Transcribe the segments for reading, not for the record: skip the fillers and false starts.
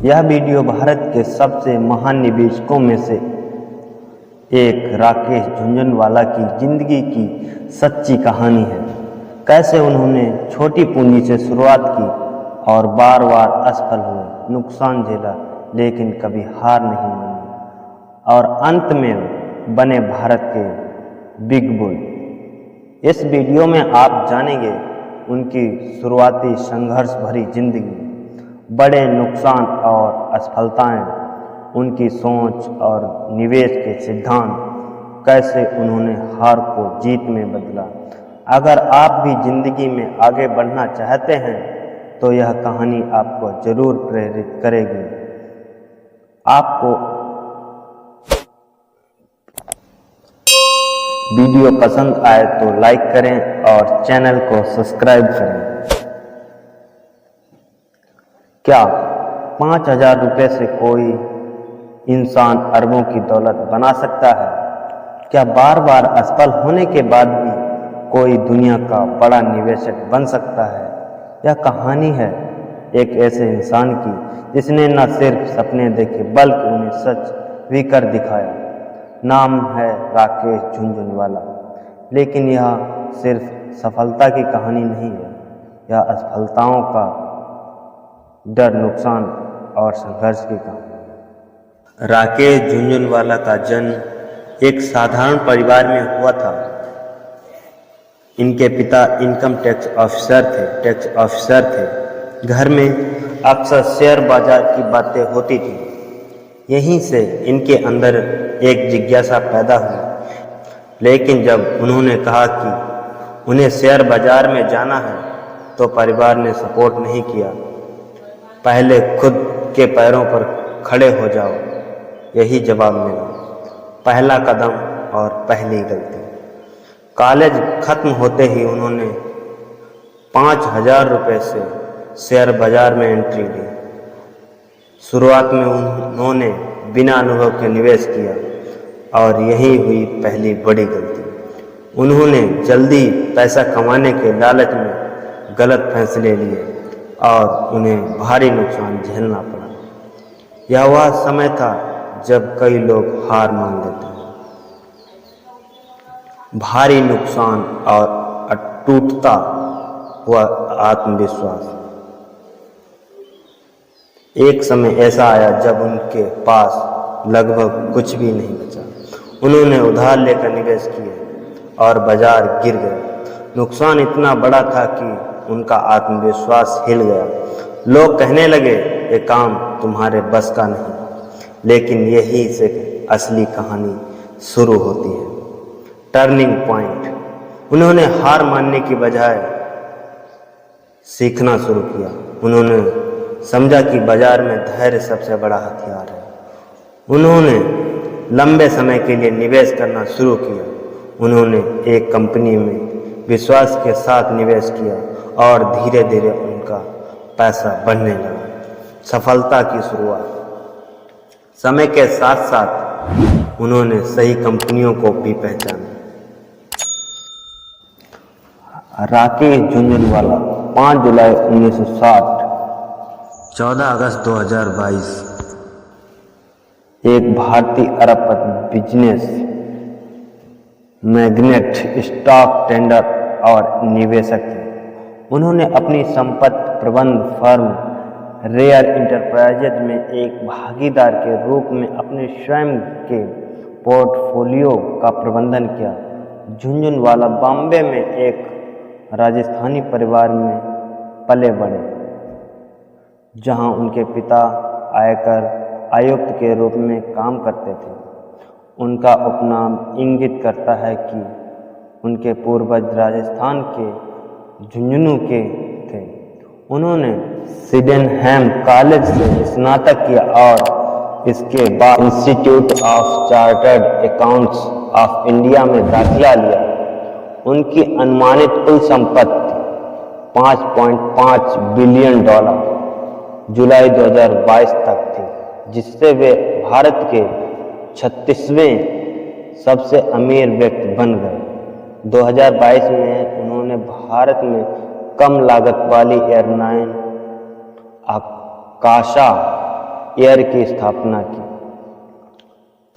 यह वीडियो भारत के सबसे महान निवेशकों में से एक राकेश झुनझुनवाला की जिंदगी की सच्ची कहानी है। कैसे उन्होंने छोटी पूंजी से शुरुआत की और बार बार असफल हुए, नुकसान झेला, लेकिन कभी हार नहीं मानी और अंत में बने भारत के बिग बुल। इस वीडियो में आप जानेंगे उनकी शुरुआती संघर्ष भरी जिंदगी, बड़े नुकसान और असफलताएं, उनकी सोच और निवेश के सिद्धांत, कैसे उन्होंने हार को जीत में बदला। अगर आप भी जिंदगी में आगे बढ़ना चाहते हैं तो यह कहानी आपको जरूर प्रेरित करेगी। आपको वीडियो पसंद आए तो लाइक करें और चैनल को सब्सक्राइब करें। क्या 5,000 रुपये से कोई इंसान अरबों की दौलत बना सकता है? क्या बार बार असफल होने के बाद भी कोई दुनिया का बड़ा निवेशक बन सकता है? यह कहानी है एक ऐसे इंसान की जिसने न सिर्फ सपने देखे बल्कि उन्हें सच भी कर दिखाया। नाम है राकेश झुनझुनवाला। लेकिन यह सिर्फ सफलता की कहानी नहीं है, यह असफलताओं का डर, नुकसान और संघर्ष की कहानी। राकेश झुनझुनवाला का जन्म एक साधारण परिवार में हुआ था। इनके पिता इनकम टैक्स ऑफिसर थे। घर में अक्सर शेयर बाजार की बातें होती थी। यहीं से इनके अंदर एक जिज्ञासा पैदा हुई। लेकिन जब उन्होंने कहा कि उन्हें शेयर बाजार में जाना है तो परिवार ने सपोर्ट नहीं किया। पहले खुद के पैरों पर खड़े हो जाओ, यही जवाब मिला। पहला कदम और पहली गलती। कॉलेज खत्म होते ही उन्होंने 5,000 रुपये से शेयर बाजार में एंट्री ली। शुरुआत में उन्होंने बिना अनुभव के निवेश किया और यही हुई पहली बड़ी गलती। उन्होंने जल्दी पैसा कमाने के लालच में गलत फैसले लिए और उन्हें भारी नुकसान झेलना पड़ा। यह वह समय था जब कई लोग हार मान लेते हैं। भारी नुकसान और टूटता हुआ आत्मविश्वास। एक समय ऐसा आया जब उनके पास लगभग कुछ भी नहीं बचा। उन्होंने उधार लेकर निवेश किए और बाजार गिर गया। नुकसान इतना बड़ा था कि उनका आत्मविश्वास हिल गया। लोग कहने लगे, ये काम तुम्हारे बस का नहीं। लेकिन यही से असली कहानी शुरू होती है। Turning point. उन्होंने हार मानने की बजाय सीखना शुरू किया। उन्होंने समझा कि बाजार में धैर्य सबसे बड़ा हथियार है। उन्होंने लंबे समय के लिए निवेश करना शुरू किया। उन्होंने एक कंपनी में विश्वास के साथ निवेश किया और धीरे धीरे उनका पैसा बढ़ने लगा। सफलता की शुरुआत। समय के साथ साथ उन्होंने सही कंपनियों को भी पहचाना। राकेश झुनझुनवाला 5 जुलाई 1960, 14 अगस्त 2022 एक भारतीय अरबपति, बिजनेस मैग्नेट, स्टॉक ट्रेडर और निवेशक थे। उन्होंने अपनी संपत्ति प्रबंध फर्म रेयर इंटरप्राइजेज में एक भागीदार के रूप में अपने स्वयं के पोर्टफोलियो का प्रबंधन किया। झुनझुनवाला बॉम्बे में एक राजस्थानी परिवार में पले बढ़े, जहां उनके पिता आयकर आयुक्त के रूप में काम करते थे। उनका उपनाम इंगित करता है कि उनके पूर्वज राजस्थान के झुंझुनू के थे। उन्होंने सिडेनहैम कॉलेज से स्नातक किया और इसके बाद institute of chartered accounts of India में दाखिला लिया। उनकी अनुमानित कुल संपत्ति $5.5 बिलियन जुलाई 2022 तक थी, जिससे वे भारत के 36वें सबसे अमीर व्यक्ति बन गए। 2022 में उन्होंने भारत में कम लागत वाली एयरलाइन आकाशा एयर की स्थापना की।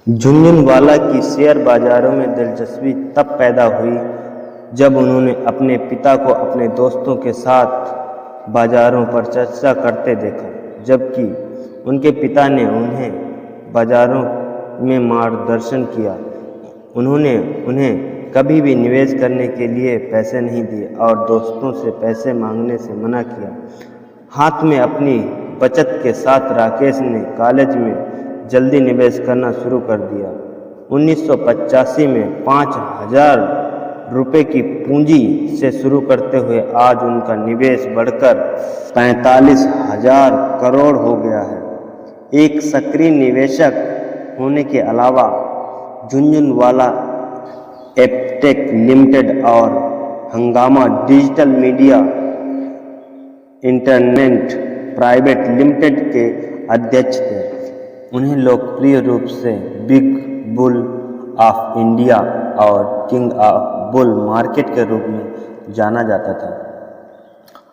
झुनझुनवाला की शेयर बाजारों में दिलचस्पी तब पैदा हुई जब उन्होंने अपने पिता को अपने दोस्तों के साथ बाजारों पर चर्चा करते देखा, जबकि उनके पिता ने उन्हें बाजारों में मार्गदर्शन किया। उन्होंने उन्हें कभी भी निवेश करने के लिए पैसे नहीं दिए और दोस्तों से पैसे मांगने से मना किया। हाथ में अपनी बचत के साथ राकेश ने कॉलेज में जल्दी निवेश करना शुरू कर दिया। 1985 में 5,000 रुपये की पूंजी से शुरू करते हुए आज उनका निवेश बढ़कर 45,000 करोड़ हो गया है। एक सक्रिय निवेशक होने के अलावा झुनझुनवाला एपटेक लिमिटेड और हंगामा digital media internet private limited के अध्यक्ष थे। उन्हें लोकप्रिय रूप से बिग बुल ऑफ इंडिया और किंग ऑफ बुल मार्केट के रूप में जाना जाता था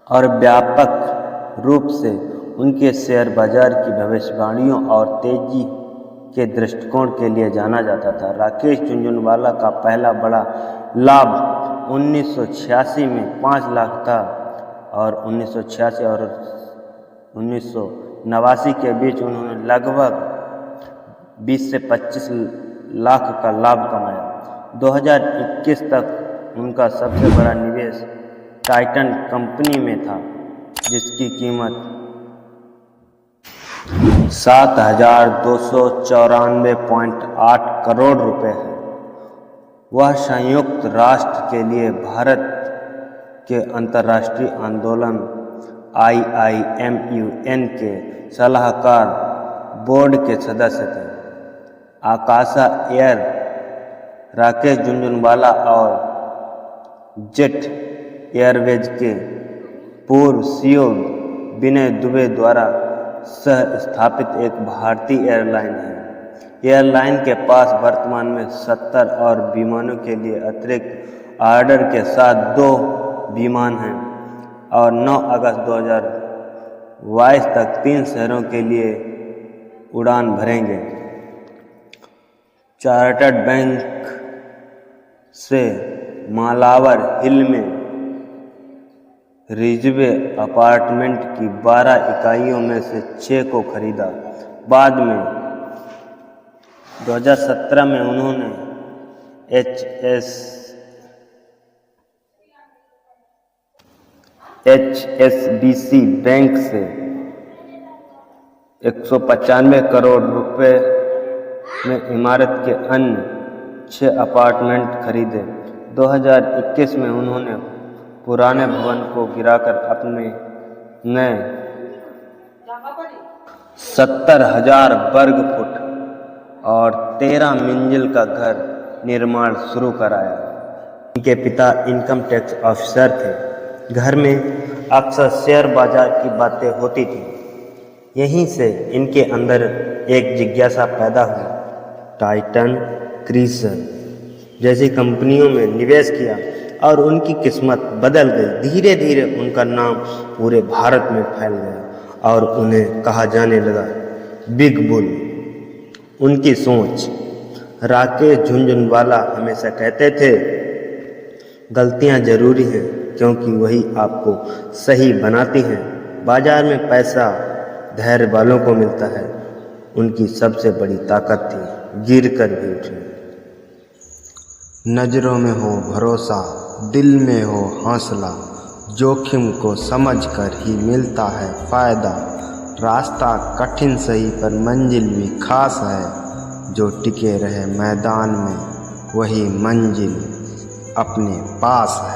और व्यापक रूप से उनके शेयर बाजार की भविष्यवाणियों और तेजी के दृष्टिकोण के लिए जाना जाता था। राकेश झुनझुनवाला का पहला बड़ा लाभ 1986 में 5 लाख था और 1986 और 1989 के बीच उन्होंने लगभग 20 से 25 लाख का लाभ कमाया। 2021 तक उनका सबसे बड़ा निवेश टाइटन कंपनी में था, जिसकी कीमत 7,294.8 करोड़ रुपए है। वह संयुक्त राष्ट्र के लिए भारत के अंतर्राष्ट्रीय आंदोलन IIMUN के सलाहकार बोर्ड के सदस्य थे। आकाशा एयर राकेश झुनझुनवाला और जेट एयरवेज के पूर्व CEO विनय दुबे द्वारा सह स्थापित एक भारतीय एयरलाइन है। एयरलाइन के पास वर्तमान में 70 और विमानों के लिए अतिरिक्त ऑर्डर के साथ 2 विमान हैं और 9 अगस्त 2022 तक 3 शहरों के लिए उड़ान भरेंगे। चार्टर्ड बैंक से मालावर हिल में रिजवे अपार्टमेंट की 12 इकाइयों में से 6 को खरीदा। बाद में 2017 में उन्होंने HSBC बैंक से 195 करोड़ रुपए में इमारत के अन्य 6 अपार्टमेंट खरीदे। 2021 में उन्होंने पुराने भवन को गिराकर अपने नए 70,000 वर्ग फुट और 13 मंजिल का घर निर्माण शुरू कराया। इनके पिता इनकम टैक्स ऑफिसर थे। घर में अक्सर शेयर बाजार की बातें होती थी। यहीं से इनके अंदर एक जिज्ञासा पैदा हुई। टाइटन, क्रीजर जैसी कंपनियों में निवेश किया और उनकी किस्मत बदल गई। धीरे धीरे उनका नाम पूरे भारत में फैल गया और उन्हें कहा जाने लगा बिग बुल। उनकी सोच। राकेश झुनझुनवाला हमेशा कहते थे, गलतियां जरूरी हैं क्योंकि वही आपको सही बनाती हैं। बाजार में पैसा धैर्य वालों को मिलता है। उनकी सबसे बड़ी ताकत थी गिर कर भी उठना। नज़रों में हो भरोसा, दिल में हो हौसला, जोखिम को समझकर ही मिलता है फ़ायदा। रास्ता कठिन सही पर मंजिल भी खास है। जो टिके रहे मैदान में वही मंजिल अपने पास है।